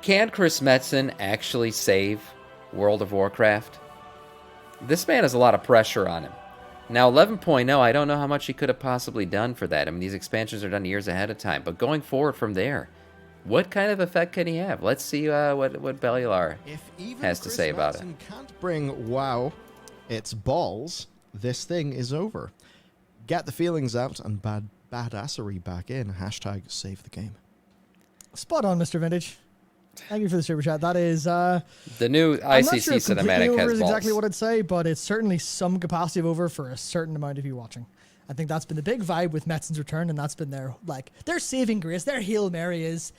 Can Chris Metzen actually save World of Warcraft? This man has a lot of pressure on him. Now, 11.0, I don't know how much he could have possibly done for that. I mean, these expansions are done years ahead of time. But going forward from there, what kind of effect can he have? Let's see what Bellular has to say about it. If even Chris Metzen can't bring WoW its balls, this thing is over. Get the feelings out and badassery back in. Hashtag save the game. Spot on, Mr. Vintage. Thank you for the super chat. That is the new ICC I'm not sure cinematic over has is balls. exactly what I'd say, but it's certainly some capacity of over for a certain amount of you watching. I think that's been the big vibe with Metzen's return, and that's been their saving grace. Their Hail Mary is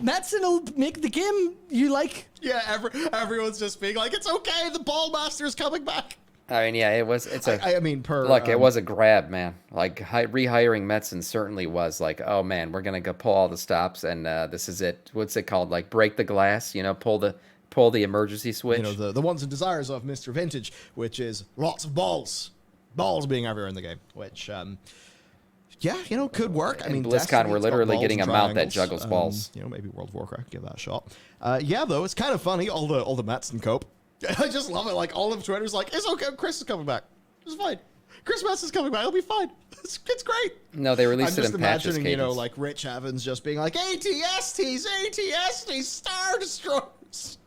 Metzen will make the game you like. Yeah, everyone's just being like, it's okay, the Ball Master's coming back. I mean, yeah, it was a grab, man. Like, rehiring Metzen certainly was like, oh, man, we're going to go pull all the stops, and this is it. What's it called? Like, break the glass, pull the emergency switch. The wants and desires of Mr. Vintage, which is lots of balls. Balls being everywhere in the game, which, could work. I mean, BlizzCon, we're literally getting a mount that juggles balls. Maybe World of Warcraft, give that a shot. Though, it's kind of funny, all the Metzen cope. I just love it. Like, all of Twitter's like, it's okay, Chris is coming back. It's fine. Chris Metzen's coming back. It'll be fine. It's great. No, they released it in patches. I'm just imagining, like Rich Evans just being like, ATSTs, Star Destroyers.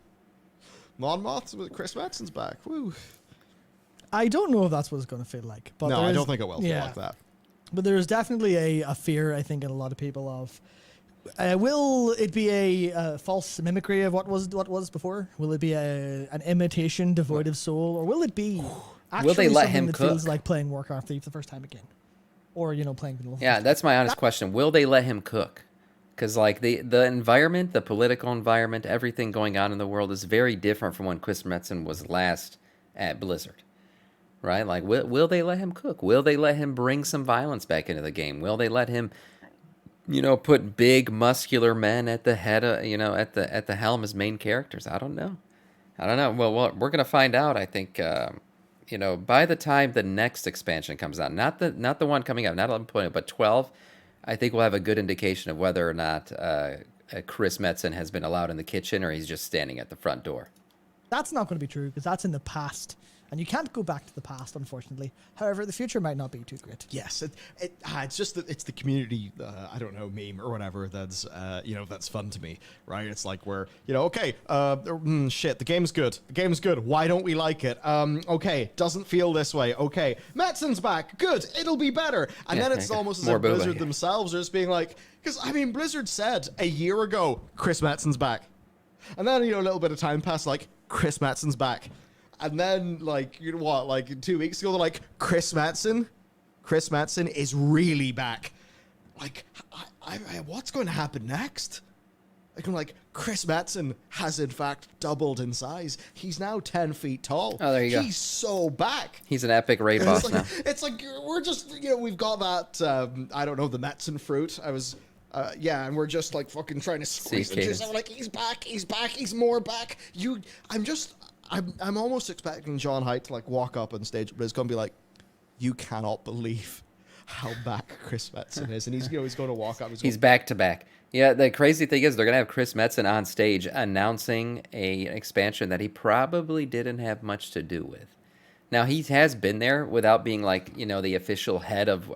Monmouths with Chris Metzen's back. Woo. I don't know if that's what it's going to feel like. But no, I don't think it will feel like that. But there is definitely a fear, I think, in a lot of people of, will it be a false mimicry of what was before? Will it be an imitation devoid of soul? Or will it be actually will they let something him that cook? feels like playing Warcraft 3 for the first time again? Or, playing vanilla. Yeah, that's my honest question. Will they let him cook? Because, like, the environment, the political environment, everything going on in the world is very different from when Chris Metzen was last at Blizzard. Right? Like, will they let him cook? Will they let him bring some violence back into the game? Will they let him, put big muscular men at the head of, at the helm as main characters? I don't know. Well, we're gonna find out. I think, by the time the next expansion comes out, not the one coming out, not 11.0, but 12, I think we'll have a good indication of whether or not Chris Metzen has been allowed in the kitchen or he's just standing at the front door. That's not going to be true because that's in the past. And you can't go back to the past, unfortunately. However, the future might not be too great. Yes, it's just that it's the community, I don't know, meme or whatever that's, that's fun to me, right? It's like we're, shit, the game's good. The game's good. Why don't we like it? Okay, doesn't feel this way. Okay, Metzen's back. Good, it'll be better. And then it's almost as if Blizzard themselves are just being like, because, Blizzard said a year ago, Chris Metzen's back. And then, a little bit of time passed, like, Chris Metzen's back. And then, 2 weeks ago, they're like, Chris Metzen is really back. Like, what's going to happen next? I'm like, Chris Metzen has, in fact, doubled in size. He's now 10 feet tall. Oh, there you go. He's so back. He's an epic raid boss now. It's like, we're just, we've got that, I don't know, the Metzen fruit. And we're just, fucking trying to squeeze the juice. I'm like, he's back, he's more back. I'm almost expecting John Haidt to walk up on stage, but it's going to be like, you cannot believe how back Chris Metzen is, and he's going to walk up. He's back to back. Yeah, the crazy thing is they're going to have Chris Metzen on stage announcing an expansion that he probably didn't have much to do with. Now he has been there without being the official head of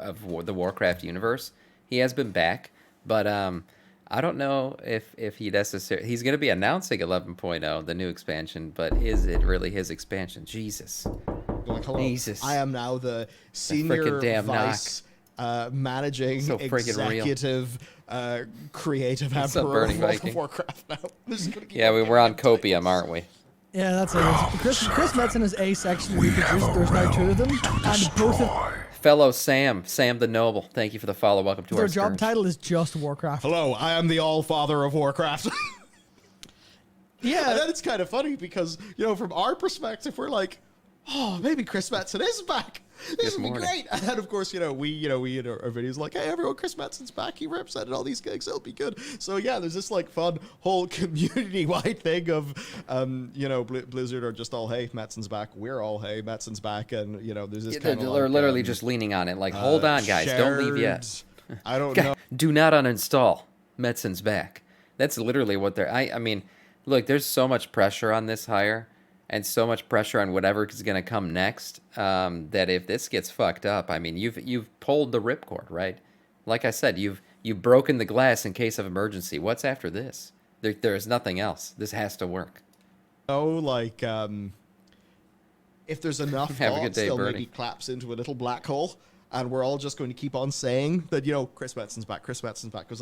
the Warcraft universe. He has been back, but I don't know if he necessarily... He's going to be announcing 11.0, the new expansion, but is it really his expansion? Jesus. Hello, Jesus. I am now the senior vice managing executive creative emperor of World of Warcraft now. Yeah, we're on copium, aren't we? Yeah, that's it. Chris Metzen is asexually reproduced. There's now two of them, and both of... Fellow Sam the Noble, thank you for the follow. Welcome to our Their job title is just Warcraft. Hello, I am the All-Father of Warcraft. Yeah. And then it's kind of funny because, from our perspective, we're like, oh, maybe Chris Metzen is back. This would be great. And then, of course, we in our videos like, hey, everyone, Chris Metzen's back. He represented all these gigs. It'll be good. So, yeah, there's this, fun whole community-wide thing of, Blizzard are just all, hey, Metzen's back. We're all, hey, Metzen's back. And, there's this kind of They're literally just leaning on it. Like, hold on, guys. Don't leave yet. I don't know. Do not uninstall. Metzen's back. That's literally what they're. I mean, look, there's so much pressure on this hire, and so much pressure on whatever is going to come next. That if this gets fucked up, I mean, you've pulled the ripcord, right? Like I said, you've broken the glass in case of emergency. What's after this? There is nothing else. This has to work. Oh, like if there's enough Have a good thoughts, day, they'll Bernie. maybe collapse into a little black hole, and we're all just going to keep on saying that, Chris Metzen's back, because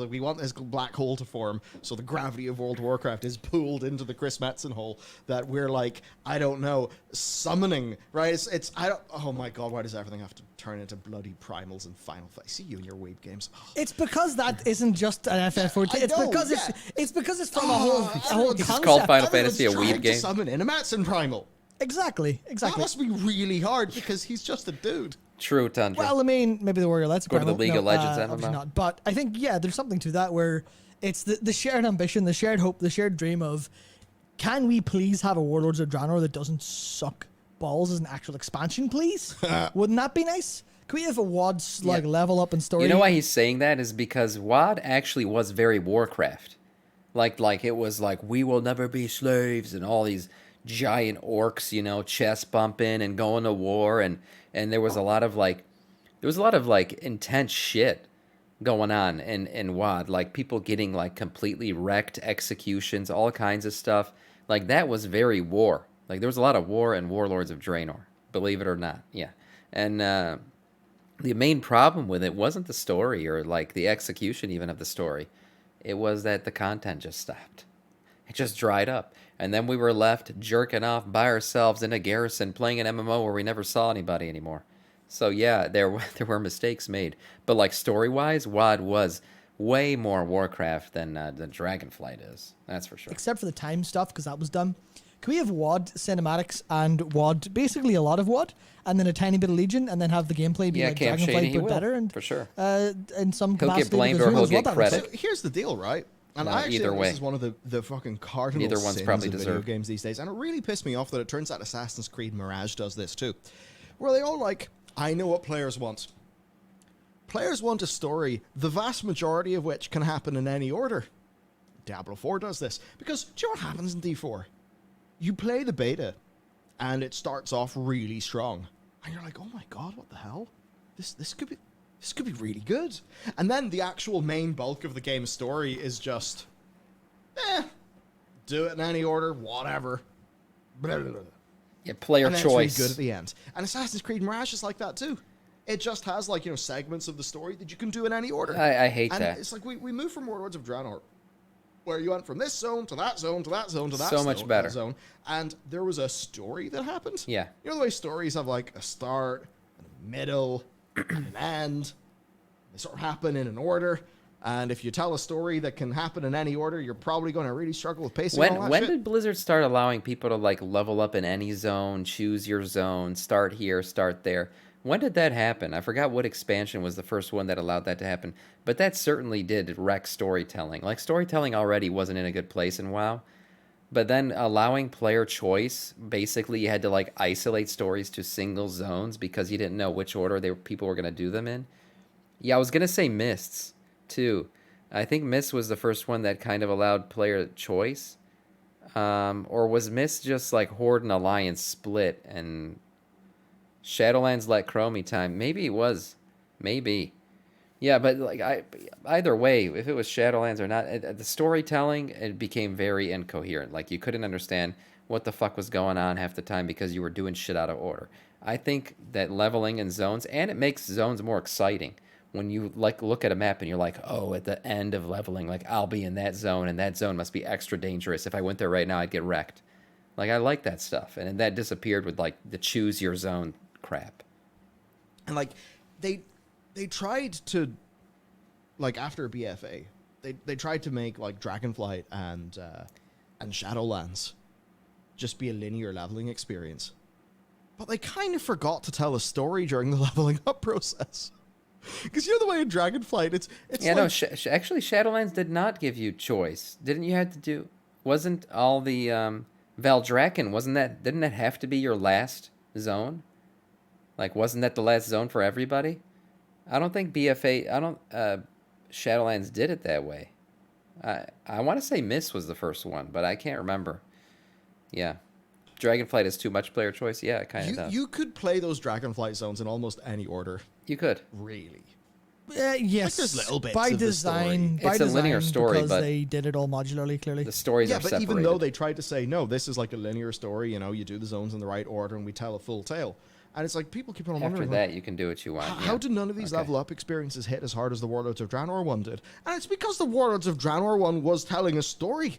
like, we want this black hole to form, so the gravity of World of Warcraft is pulled into the Chris Metzen hole, that we're like, I don't know, summoning, right? Oh my god, why does everything have to turn into bloody primals and Final Fight? See you in your weeb games. Oh. It's because that isn't just an FF14. I know, It's because it's from a whole It's concept. called Final Everyone's Fantasy, a trying weeb to game. summon in a Metzen primal. Exactly. That must be really hard, because he's just a dude. True, Tundra. Well, I mean, maybe the Warrior Let's Go to the League of Legends obviously MMO. not. But I think, yeah, there's something to that where it's the shared ambition, the shared hope, the shared dream of, can we please have a Warlords of Draenor that doesn't suck balls as an actual expansion, please? Wouldn't that be nice? Can we have a WOD's like level up and story? You know why he's saying that is because WoD actually was very Warcraft. Like it was like, we will never be slaves, and all these giant orcs, chest bumping and going to war, and there was a lot of like intense shit going on in WoD, like people getting like completely wrecked, executions, all kinds of stuff. Like that was very war. Like there was a lot of war in Warlords of Draenor, believe it or not. Yeah. And the main problem with it wasn't the story or like the execution even of the story. It was that the content just stopped. It just dried up. And then we were left jerking off by ourselves in a garrison playing an MMO where we never saw anybody anymore. So yeah, there were mistakes made. But like story-wise, WoD was way more Warcraft than Dragonflight is. That's for sure. Except for the time stuff, because that was dumb. Can we have WoD cinematics and WoD, basically a lot of WoD, and then a tiny bit of Legion, and then have the gameplay be Yeah, like Camp Shady, Dragonflight he but will, better? And for sure. In some He'll get capacity, blamed because or who he'll knows what get that looks credit. like. Here's the deal, right? And Well, I actually either think way. this is one of the fucking cardinal Neither one's sins probably of video deserved. games these days. And it really pissed me off that it turns out Assassin's Creed Mirage does this too. Where they all like, I know what players want. Players want a story, the vast majority of which can happen in any order. Diablo 4 does this. Because do you know what happens in D4? You play the beta, and it starts off really strong. And you're like, oh my god, what the hell? This could be really good. And then the actual main bulk of the game's story is just, do it in any order, whatever. Blah, blah, blah. Yeah, player And then choice. it's really good at the end. And Assassin's Creed Mirage is like that too. It just has like, segments of the story that you can do in any order. I hate and that. it's like we moved from Warlords of Draenor, where you went from this zone to that zone to that zone to that So zone, much to that better. zone, and there was a story that happened. Yeah. You know the way stories have like a start, a middle, and an end. They sort of happen in an order. And if you tell a story that can happen in any order, you're probably going to really struggle with pacing. and all that When shit. did Blizzard start allowing people to like level up in any zone, choose your zone, start here, start there? When did that happen? I forgot what expansion was the first one that allowed that to happen, but that certainly did wreck storytelling. Like storytelling already wasn't in a good place in WoW, but then allowing player choice, basically you had to like isolate stories to single zones because you didn't know which order people were going to do them in. Yeah, I was going to say Mists too. I think Mist was the first one that kind of allowed player choice. Or was Mist just like Horde and Alliance split and Shadowlands let Chromie time? Maybe it was. Maybe. Yeah, but like either way, if it was Shadowlands or not, the storytelling, it became very incoherent. Like you couldn't understand what the fuck was going on half the time because you were doing shit out of order. I think that leveling in zones, and it makes zones more exciting. When you like look at a map and you're like, oh, at the end of leveling, like I'll be in that zone and that zone must be extra dangerous. If I went there right now, I'd get wrecked. Like I like that stuff. And that disappeared with like the choose your zone crap. And like they tried to, like after BFA, they tried to make like Dragonflight and Shadowlands just be a linear leveling experience. But they kind of forgot to tell a story during the leveling up process. Because the way in Dragonflight, it's Yeah, like, no, actually Shadowlands did not give you choice. Didn't you have to do, wasn't all the Valdrakken, didn't that have to be your last zone? Like, wasn't that the last zone for everybody? I don't think Shadowlands did it that way. I want to say Miss was the first one, but I can't remember. Yeah. Dragonflight is too much player choice. Yeah, it kind of does. You could play those Dragonflight zones in almost any order, You could. really. Yes, there's little bits by of the design. story. By It's a linear design, story, because but they did it all modularly. Clearly, The stories Yeah, are but separated. even though they tried to say, no, this is like a linear story, you do the zones in the right order and we tell a full tale. And it's like, people keep on After wondering, that, you can do what you want. how yeah. did none of these Okay. level up experiences hit as hard as the Warlords of Draenor one did? And it's because the Warlords of Draenor one was telling a story.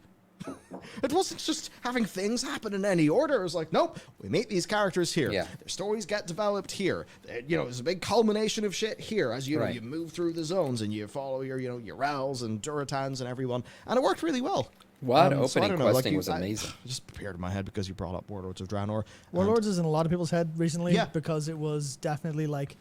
It wasn't just having things happen in any order. It was like, nope, we meet these characters here. Yeah. Their stories get developed here. There's a big culmination of shit here as Right. you move through the zones and you follow your Rals and Duratans and everyone. And it worked really well. WoD So I opening don't know, like questing you- was amazing. I just appeared in my head because you brought up Warlords of Draenor. Warlords is in a lot of people's head recently, Yeah. because it was definitely like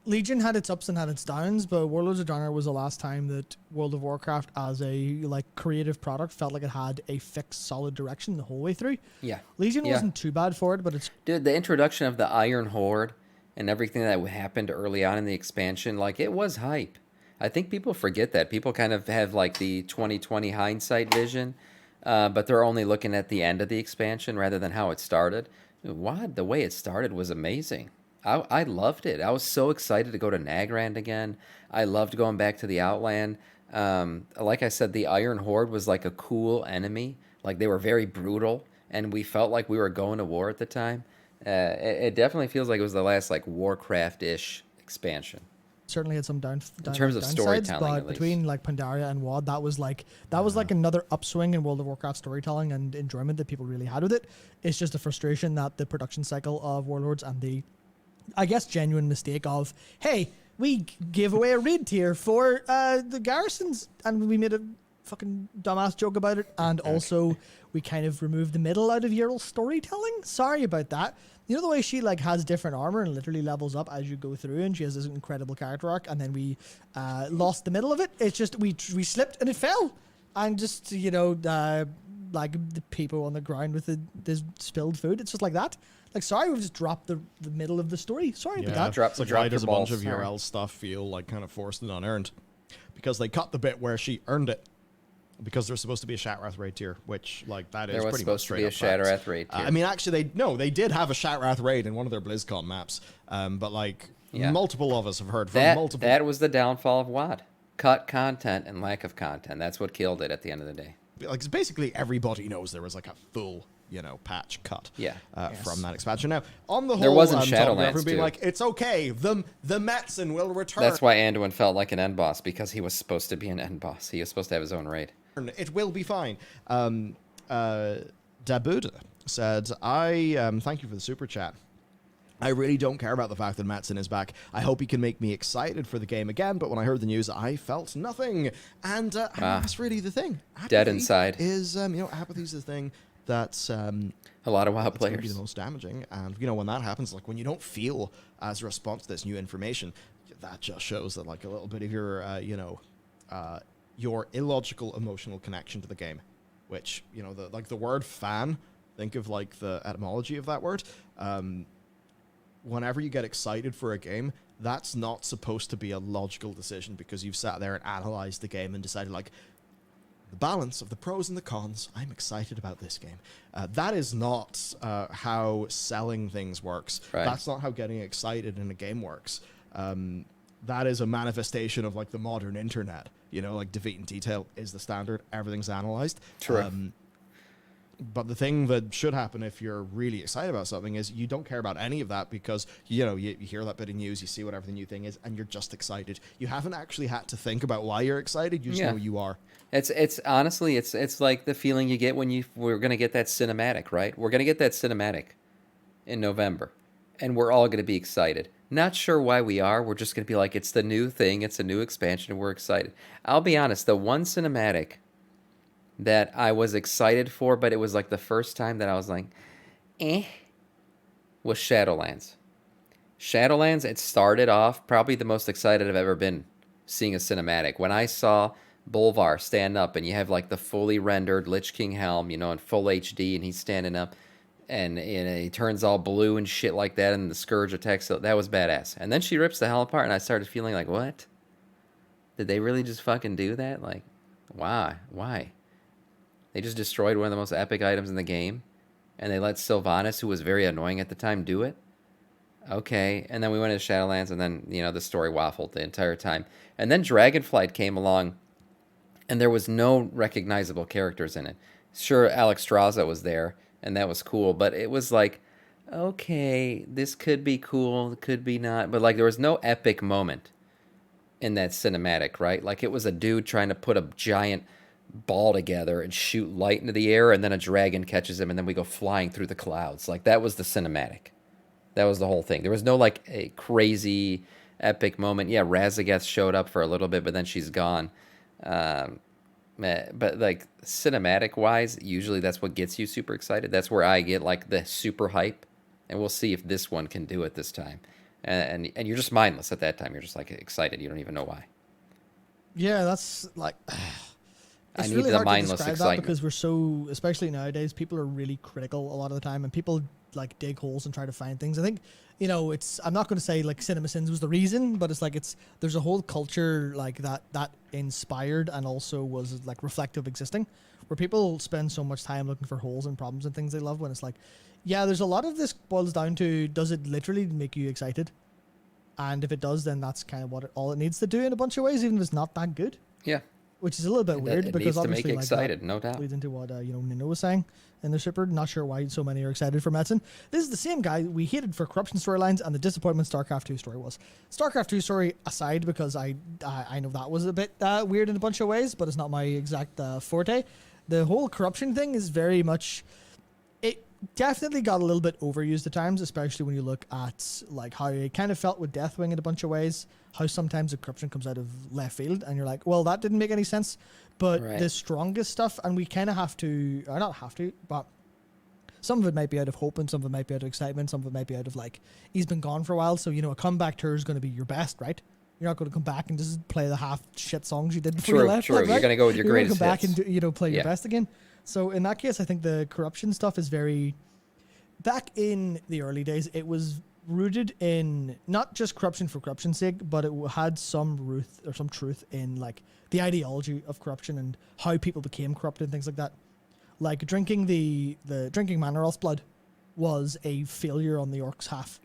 Legion had its ups and had its downs, but Warlords of Draenor was the last time that World of Warcraft as a like creative product felt like it had a fixed, solid direction the whole way through. Yeah. Legion Yeah. wasn't too bad for it, but it's Dude, the introduction of the Iron Horde and everything that happened early on in the expansion, like, it was hype. I think people forget that. People kind of have, like, the 2020 hindsight vision, but they're only looking at the end of the expansion rather than how it started. WoD, the way it started was amazing. I loved it. I was so excited to go to Nagrand again. I loved going back to the Outland. Like I said, the Iron Horde was like a cool enemy. Like, they were very brutal, and we felt like we were going to war at the time. It definitely feels like it was the last like Warcraft-ish expansion. certainly had some terms of downsides, storytelling, but at least. between like Pandaria and WoD, that was like another upswing in World of Warcraft storytelling and enjoyment that people really had with it. It's just a frustration that the production cycle of Warlords and the, I guess, genuine mistake of, hey, we gave away a raid tier for the garrisons and we made a fucking dumbass joke about it, and also we kind of removed the middle out of Yrl's storytelling. Sorry about that. You know the way she like has different armor and literally levels up as you go through, and she has this incredible character arc, and then we lost the middle of it. It's just we slipped and it fell, and just like the people on the ground with the spilled food. It's just like that. Like, sorry, we've just dropped the middle of the story. Sorry about that. Drop- It's like, drop why your does a bunch balls, of sorry. URL stuff feel like kind of forced and unearned? Because they cut the bit where she earned it. Because there's supposed to be a Shatrath raid tier, which, like, that is There was pretty much supposed to be straight a up facts. Shatrath raid tier. I mean, actually, they did have a Shatrath raid in one of their BlizzCon maps. But, like, Yeah. multiple of us have heard from That multiple... that was the downfall of WoD. Cut content and lack of content. That's what killed it at the end of the day. Like, it's basically everybody knows there was, like, a full... patch cut Yeah. from that expansion. Now, on the whole, There was in talking about Shadowlands, everyone being too. like, it's okay, the Metzen will return. That's why Anduin felt like an end boss, because he was supposed to be an end boss. He was supposed to have his own raid. It will be fine. Dabuda said, thank you for the super chat. I really don't care about the fact that Metzen is back. I hope he can make me excited for the game again, but when I heard the news, I felt nothing. And that's really the thing. Dead inside. Is, apathy's the thing that's... A lot of WoW It's going to be players. the most damaging. And, when that happens, like, when you don't feel as a response to this new information, that just shows that, like, a little bit of your illogical emotional connection to the game, which, the word fan, think of, like, the etymology of that word. Whenever you get excited for a game, that's not supposed to be a logical decision because you've sat there and analyzed the game and decided, like, the balance of the pros and the cons, I'm excited about this game. That is not how selling things works. Right. That's not how getting excited in a game works. That is a manifestation of, like, the modern internet. Like, defeat in detail is the standard. Everything's analyzed. True. But the thing that should happen if you're really excited about something is you don't care about any of that because, you hear that bit of news, you see whatever the new thing is, and you're just excited. You haven't actually had to think about why you're excited. You just know you are. It's honestly, it's like the feeling you get when we're going to get that cinematic, right? We're going to get that cinematic in November, and we're all going to be excited. Not sure why we are. We're just going to be like, it's the new thing. It's a new expansion, and we're excited. I'll be honest, the one cinematic that I was excited for, but it was like the first time that I was like, was Shadowlands. Shadowlands, it started off probably the most excited I've ever been seeing a cinematic. When I saw Bolvar stand up and you have like the fully rendered Lich King helm, in full HD, and he's standing up and he turns all blue and shit like that, and the Scourge attacks, so that was badass. And then she rips the helm apart, and I started feeling like, what? Did they really just fucking do that? Like, Why? Why? They just destroyed one of the most epic items in the game, and they let Sylvanas, who was very annoying at the time, do it. Okay, and then we went into Shadowlands, and then the story waffled the entire time, and then Dragonflight came along, and there was no recognizable characters in it. Sure, Alex Straza was there, and that was cool, but it was like, okay, this could be cool, could be not, but like there was no epic moment in that cinematic, right? Like it was a dude trying to put a giant ball together and shoot light into the air, and then a dragon catches him, and then we go flying through the clouds. Like that was the cinematic. That was the whole thing. There was no like a crazy epic moment. Yeah, Razageth showed up for a little bit, but then she's gone. Um, but like cinematic wise, usually that's what gets you super excited. That's where I get like the super hype, and we'll see if this one can do it this time. And you're just mindless at that time. You're just like excited. You don't even know why. Yeah, that's like. I It's need really the hard to mindless describe that excitement. because we're so, especially nowadays, people are really critical a lot of the time, and people like dig holes and try to find things. I think, it's. I'm not going to say like CinemaSins was the reason, but it's like there's a whole culture like that inspired and also was like reflective existing, where people spend so much time looking for holes and problems and things they love. When it's like, yeah, there's a lot of this boils down to, does it literally make you excited? And if it does, then that's kind of all it needs to do in a bunch of ways, even if it's not that good. Yeah, Which is a little bit weird it because needs to make obviously you like excited, that no doubt. leads into what Nino was saying in the Super. Not sure why so many are excited for Metzen. This is the same guy we hated for corruption storylines and the disappointment StarCraft 2 story was. StarCraft 2 story aside, because I know that was a bit weird in a bunch of ways, but it's not my exact forte. The whole corruption thing is very much. It definitely got a little bit overused at times, especially when you look at like how it kind of felt with Deathwing in a bunch of ways. How sometimes the corruption comes out of left field, and you're like, well, that didn't make any sense. But Right. the strongest stuff, and we kind of have to, or not have to, but some of it might be out of hope, and some of it might be out of excitement, some of it might be out of like, he's been gone for a while, so a comeback tour is going to be your best, right? You're not going to come back and just play the half shit songs you did before you True, left. true. Like, You're right? gonna go with your You're gonna greatest come back hits. and play your Yeah. best again. So in that case, I think the corruption stuff is very. Back in the early days, it was rooted in not just corruption for corruption's sake, but it had some truth in like the ideology of corruption and how people became corrupted and things like that. Like drinking the drinking Manoroth's blood was a failure on the orcs' half.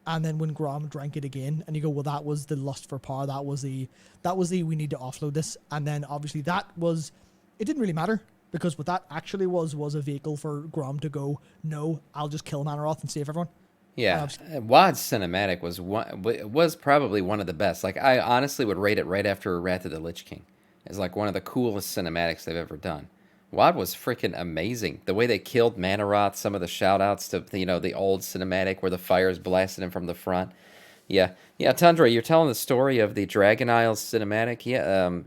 And then when Grom drank it again, and you go, well, that was the lust for power. That was the we need to offload this. And then obviously it didn't really matter, because what that actually was a vehicle for Grom to go, no, I'll just kill Manoroth and save everyone. Yeah, WoD's cinematic was probably one of the best. Like I honestly would rate it right after Wrath of the Lich King. It's like one of the coolest cinematics they've ever done. WoD was freaking amazing. The way they killed Manoroth, some of the shout outs to the old cinematic where the fires blasted him from the front. Yeah. Yeah, Tundra, you're telling the story of the Dragon Isles cinematic,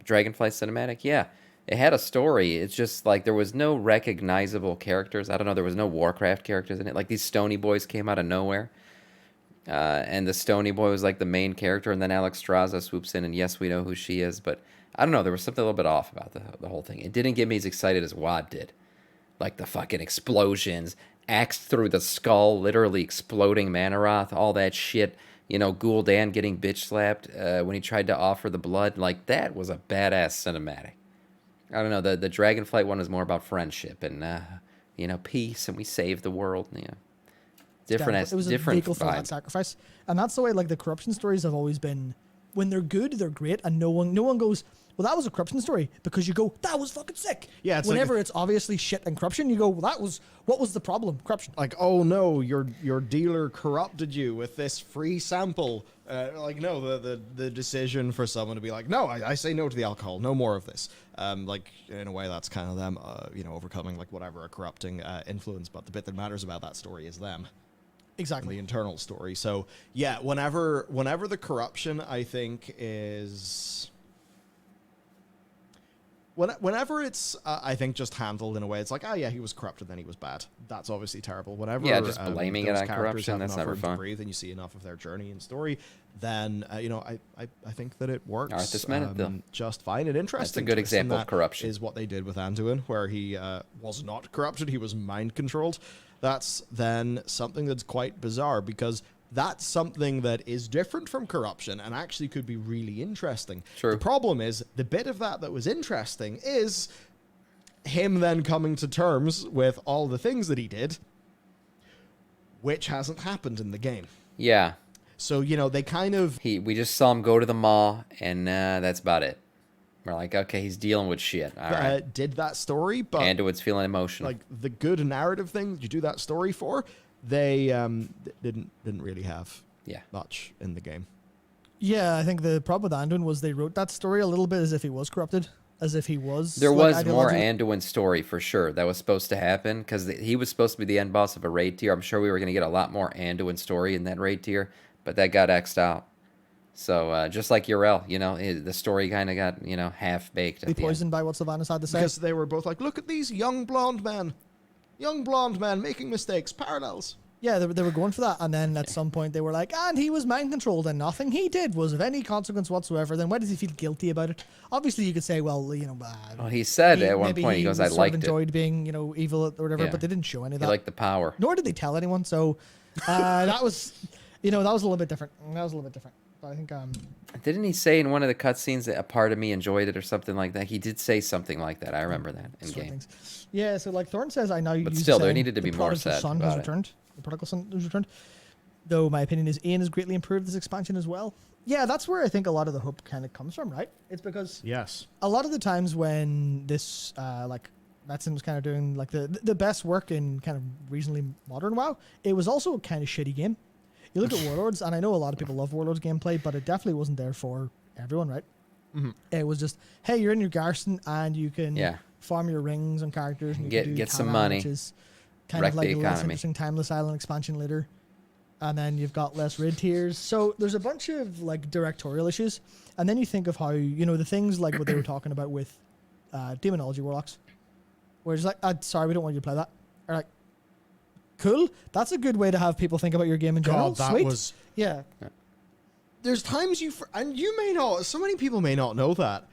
Dragonflight cinematic, yeah. It had a story. It's just like there was no recognizable characters. I don't know, there was no Warcraft characters in it. Like these Stony Boys came out of nowhere. And the Stony Boy was like the main character, and then Alex Straza swoops in, and yes, we know who she is, but I don't know, there was something a little bit off about the whole thing. It didn't get me as excited as WoD did. Like the fucking explosions, axe through the skull, literally exploding Manoroth, all that shit. Gul'dan getting bitch slapped when he tried to offer the blood. Like that was a badass cinematic. I don't know, the Dragonflight one was more about friendship and peace, and we saved the world. Different It was a different vehicle for that vibe. sacrifice. And that's the way like the corruption stories have always been. When they're good, they're great, and no one goes, well, that was a corruption story, because you go, that was fucking sick. Yeah, it's whenever like it's obviously shit and corruption, you go, well, what was the problem? Corruption. like, oh no, your dealer corrupted you with this free sample. No, the decision for someone to be like, no, I say no to the alcohol, no more of this. Like in a way, that's kind of them, overcoming like whatever a corrupting influence. But the bit that matters about that story is them. Exactly. The internal story. So yeah, whenever the corruption, I think, is whenever it's I think just handled in a way, it's like, oh yeah, he was corrupt and then he was bad. That's obviously terrible. Whenever Just blaming it those on characters corruption, have that's enough never room fun. to breathe, and you see enough of their journey and story, then I think that it works Arthas Meneth, though. just fine and interesting. good twist, and example of that corruption. is what they did with Anduin, where he was not corrupted, he was mind controlled. That's then something that's quite bizarre, because that's something that is different from corruption and actually could be really interesting. True. The problem is, the bit of that was interesting is him then coming to terms with all the things that he did, which hasn't happened in the game. Yeah. So, they kind of... We just saw him go to the mall, and that's about it. We're like, okay, he's dealing with shit. All right. did that story, but... Anduin's feeling emotional. Like, the good narrative thing that you do that story for, they didn't really have much in the game. Yeah, I think the problem with Anduin was they wrote that story a little bit as if he was corrupted, as if he was... There was more Anduin story, for sure, that was supposed to happen, because he was supposed to be the end boss of a raid tier. I'm sure we were going to get a lot more Anduin story in that raid tier, but that got X'd out. So, just like Yrel, the story kind of got, half-baked at the end. Poisoned by what Sylvanas had to say. Because they were both like, look at these young blonde men making mistakes, parallels. Yeah, they were going for that, and then at some point they were like, and he was mind-controlled, and nothing he did was of any consequence whatsoever. Then why does he feel guilty about it? Obviously, you could say, well, Well, he said at one point, he goes, I liked it. Enjoyed being, evil or whatever, Yeah. but they didn't show any of that. He liked the power. Nor did they tell anyone, so that was, that was a little bit different. But I think... Didn't he say in one of the cutscenes that a part of me enjoyed it or something like that? He did say something like that. I remember that in game. Things. Yeah, so like Thorn says, I know you But use still, the there saying, needed to be the more prodigal said son about has it. returned. The prodigal son has returned. Though my opinion is Ian has greatly improved this expansion as well. Yeah, that's where I think a lot of the hope kind of comes from, right? It's because a lot of the times when this like Metzen was kind of doing like the best work in kind of reasonably modern WoW, it was also a kind of shitty game. You look at Warlords, and I know a lot of people love Warlords gameplay, but it definitely wasn't there for everyone, right? Mm-hmm. It was just, hey, you're in your garrison, and you can farm your rings on characters, and you can do get some Talon, money, which is kind wreck of like the a less economy. interesting Timeless Island expansion later. And then you've got less raid tiers. So there's a bunch of like directorial issues. And then you think of how, the things like what they were talking about with Demonology Warlocks. Where it's like, sorry, we don't want you to play that. Or like, cool. That's a good way to have people think about your game in general. God, that Sweet. was... Yeah. There's times and you may not, so many people may not know that.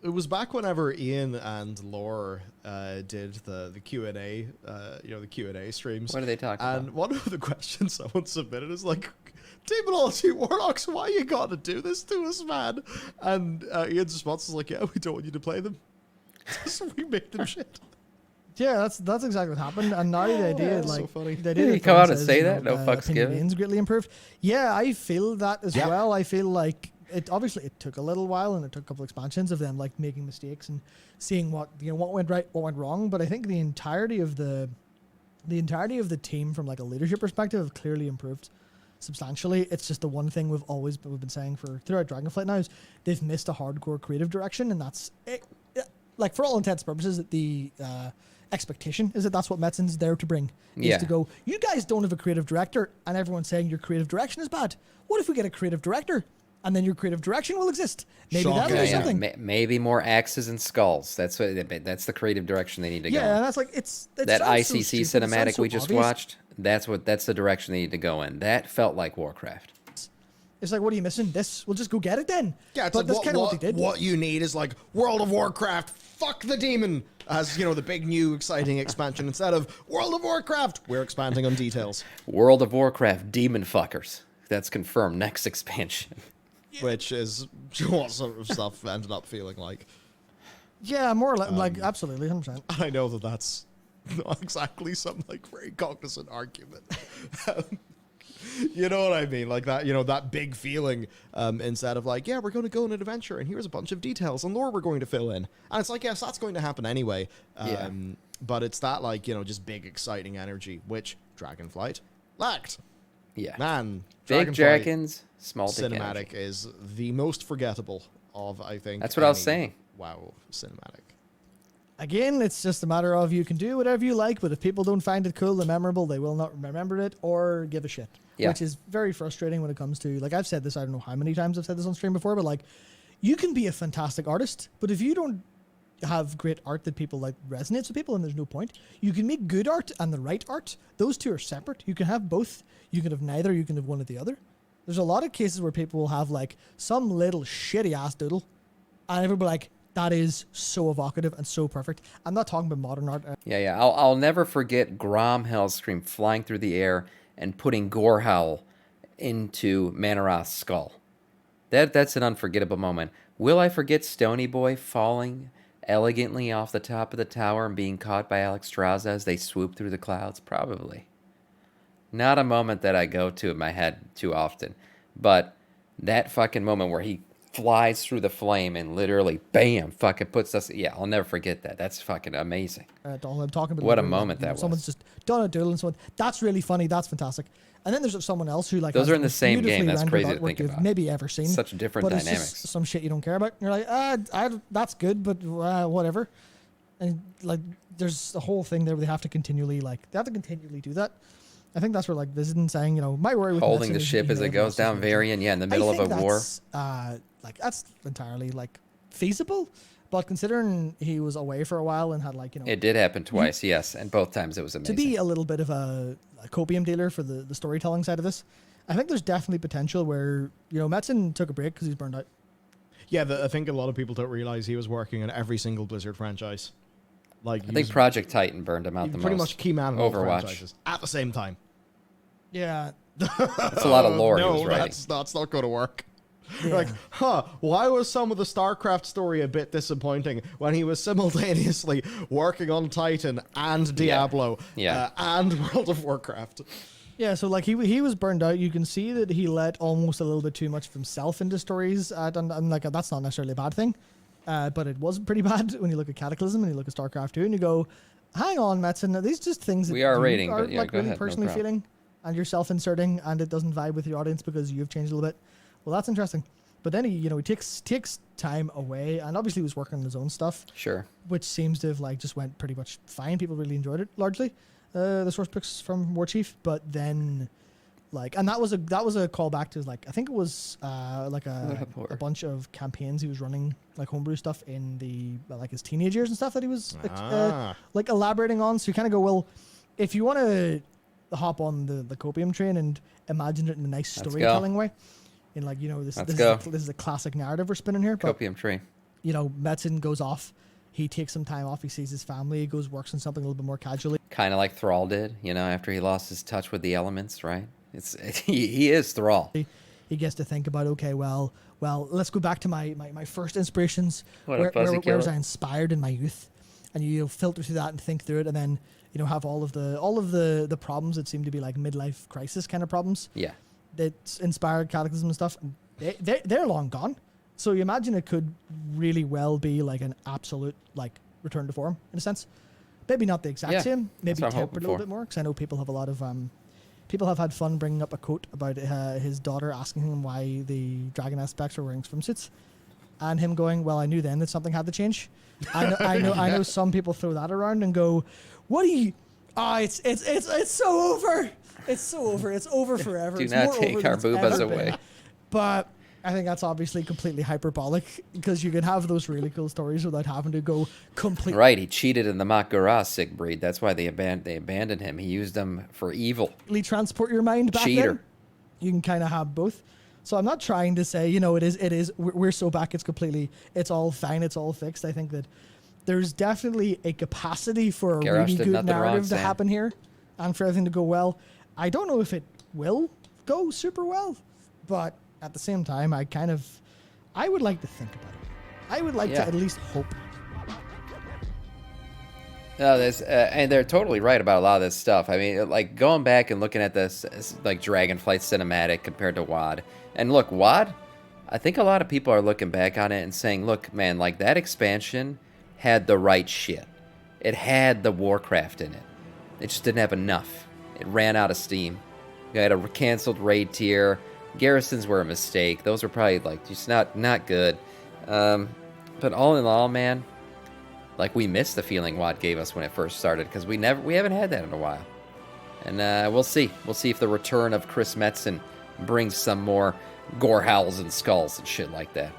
It was back whenever Ian and Lore did the Q&A, the Q&A streams. What are they talking and about? one of the questions someone submitted is like, Demonology Warlocks, why you gotta do this to us, man? And Ian's response is like, yeah, we don't want you to play them. So we made them shit. Yeah, that's exactly what happened. And now the idea, that's like, so funny. the idea Did that he come Thorn out and says, say that? No fucks opinion given? Ian's greatly improved. Yeah, I feel that as Yeah. well. I feel like it took a little while, and it took a couple expansions of them like making mistakes and seeing what went right, what went wrong. But I think the entirety of the the team from like a leadership perspective have clearly improved substantially. It's just the one thing we've been saying throughout Dragonflight now is they've missed a hardcore creative direction, and that's it. Like, for all intents and purposes, the expectation is that that's what Metzen's there to bring. Is to go, you guys don't have a creative director, and everyone's saying your creative direction is bad. What if we get a creative director, and then your creative direction will exist? Maybe that'll do something. Maybe more axes and skulls. That's the creative direction they need to go. Yeah, and that's like it's that sounds so ICC stupid, it sounds cinematic so we just obvious. watched. That's the direction they need to go in. That felt like Warcraft. It's like, what are you missing? This, we'll just go get it then. Yeah, it's but like that's kind of what they did. What you need is like World of Warcraft, fuck the demon, as the big new exciting expansion. Instead of World of Warcraft, we're expanding on details. World of Warcraft demon fuckers. That's confirmed. Next expansion. Which is what sort of stuff ended up feeling like. Yeah, more or less, like absolutely, 100%. I know that's not exactly some like very cognizant argument. You know what I mean? Like that, that big feeling instead of like, yeah, we're going to go on an adventure and here's a bunch of details and lore we're going to fill in. And it's like, yes, that's going to happen anyway. But it's that like, just big exciting energy, which Dragonflight lacked. Yeah. Man, Big Dragonflight dragons, small dick cinematic energy. is the most forgettable of, I think. That's what I was any saying. WoW cinematic. Again, it's just a matter of you can do whatever you like, but if people don't find it cool and memorable, they will not remember it or give a shit. Yeah. Which is very frustrating when it comes to, like, I've said this, I don't know how many times I've said this on stream before, but like, you can be a fantastic artist, but if you don't have great art that people like resonates with people, and there's no point. You can make good art and the right art. Those two are separate. You can have both. You can have neither. You can have one or the other. There's a lot of cases where people will have like some little shitty ass doodle, and everybody will be like, that is so evocative and so perfect. I'm not talking about modern art. Yeah. I'll never forget Grom Hellscream flying through the air and putting Gorehowl into Manorath's skull. That's an unforgettable moment. Will I forget Stony Boy falling elegantly off the top of the tower and being caught by Alexstrasza as they swoop through the clouds? Probably. Not a moment that I go to in my head too often. But that fucking moment where he flies through the flame and literally, bam, fucking puts us... Yeah, I'll never forget that. That's fucking amazing. All I'm talking about. What a moment that was. Someone's just done a duel and someone... That's really funny. That's fantastic. And then there's someone else who like... Those has are in the most same game. beautifully That's rendered crazy to artwork think you've about. maybe ever seen. Such different but it's dynamics. just some shit you don't care about. And you're like, that's good, but whatever. And like, there's a whole thing there where they have to continually do that. I think that's where like this isn't saying, my worry with Holding Metzen the is ship he as it never goes lost his down, religion. Varian, in the middle of a war. That's entirely like feasible, but considering he was away for a while and had It did happen twice, yes, and both times it was amazing. to be a little bit of a copium dealer for the storytelling side of this, I think there's definitely potential where Metzen took a break because he's burned out. Yeah, I think a lot of people don't realize he was working on every single Blizzard franchise. Like I think Project Titan burned him out the most. Pretty much key man in all Overwatch. franchises at the same time. Yeah, That's a lot of lore he was No, writing. that's not going to work. Yeah. Like, why was some of the StarCraft story a bit disappointing when he was simultaneously working on Titan and Diablo Yeah. and World of Warcraft? yeah. So like he was burned out. You can see that he let almost a little bit too much of himself into stories, and like that's not necessarily a bad thing, but it was pretty bad when you look at Cataclysm and you look at StarCraft 2 and you go, hang on, Metzen, are these just things that We are you rating, are but yeah, like go really ahead, no personally problem. feeling, and you're self-inserting, and it doesn't vibe with your audience because you've changed a little bit. Well, that's interesting. But then he takes time away, and obviously he was working on his own stuff, Sure. which seems to have like just went pretty much fine. People really enjoyed it largely, the source books from War Chief. But then, and that was a callback to I think it was a bunch of campaigns he was running, like homebrew stuff in the his teenage years and stuff that he was elaborating on. So you kind of go, well, if you want to hop on the copium train and imagine it in a nice Let's storytelling way. And this is a classic narrative we're spinning here. But Copium tree. Metzen goes off. He takes some time off. He sees his family. He goes works on something a little bit more casually. Kind of like Thrall did, after he lost his touch with the elements, right? He is Thrall. He gets to think about, okay, well, let's go back to my first inspirations. What a Where fuzzy was killer. I inspired in my youth? And you filter through that and think through it, and then have all of the problems that seem to be like midlife crisis kind of problems. Yeah. That inspired Cataclysm and stuff. They're long gone. So you imagine it could really well be like an absolute return to form in a sense. Maybe not the exact same. Maybe what I'm tempered a hoping little for. bit more, because I know people have a lot of people have had fun bringing up a quote about his daughter asking him why the dragon aspects are wearing swimsuits, and him going, "Well, I knew then that something had to change." I know some people throw that around and go, "What do you? It's so over. It's so over. It's over forever. Do It's not more take over our than it's boobas ever been." away. But I think that's obviously completely hyperbolic, because you can have those really cool stories without having to go completely. Right, he cheated in the Mak'gora sick breed. That's why they abandoned him. He used them for evil. Transport your mind back Cheater. then. You can kind of have both. So I'm not trying to say, it is, we're so back, it's all fine, it's all fixed. I think that there's definitely a capacity for a Garrosh really did good nothing wrong, narrative to Sam. happen here and for everything to go well. I don't know if it will go super well, but at the same time, I would like to think about it. I would like to at least hope. No, and they're totally right about a lot of this stuff. I mean, going back and looking at this, Dragonflight cinematic compared to WoD. And look, WoD, I think a lot of people are looking back on it and saying, look, man, that expansion had the right shit. It had the Warcraft in it. It just didn't have enough. It ran out of steam. You had a canceled raid tier. Garrisons were a mistake. Those were probably just not good. But all in all, man, we missed the feeling WoD gave us when it first started, because we haven't had that in a while. And we'll see. We'll see if the return of Chris Metzen brings some more gore howls and skulls and shit like that.